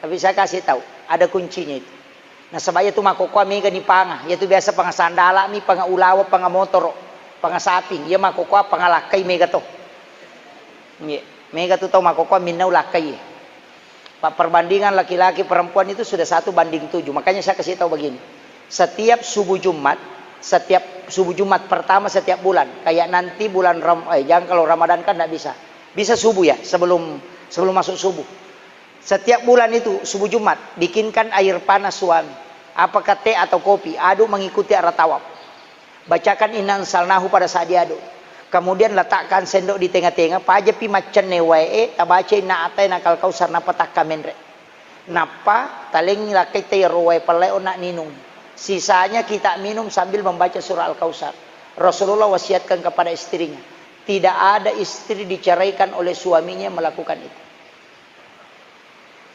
Tapi saya kasih tahu, ada kuncinya itu. Nah sebaya tu makokwa mega ni panga, yaitu biasa pangasandala mi pangaulawa pangamotor, pangasaping, ya makokwa pangalakai mega to. Mega tu tahu makokwa minau lakai. Perbandingan laki-laki perempuan itu sudah 1:7. Makanya saya kasih tahu begini. Setiap subuh Jumat pertama setiap bulan, kayak nanti bulan jangan kalau Ramadan kan tidak bisa. Bisa subuh ya, sebelum masuk subuh. Setiap bulan itu subuh Jumat bikinkan air panas suami, apakah teh atau kopi, aduk mengikuti arah tawaf. Bacakan inna anzalnahu pada saat diaduk. Kemudian letakkan sendok di tengah-tengah, pajapi macan newae, tabaca inna atayna kal kausar napa takamenre. Napa taleng lakai teh roe paleo nak ninung. Sisanya kita minum sambil membaca surah Al-Kausar. Rasulullah wasiatkan kepada istrinya, tidak ada istri diceraikan oleh suaminya melakukan itu.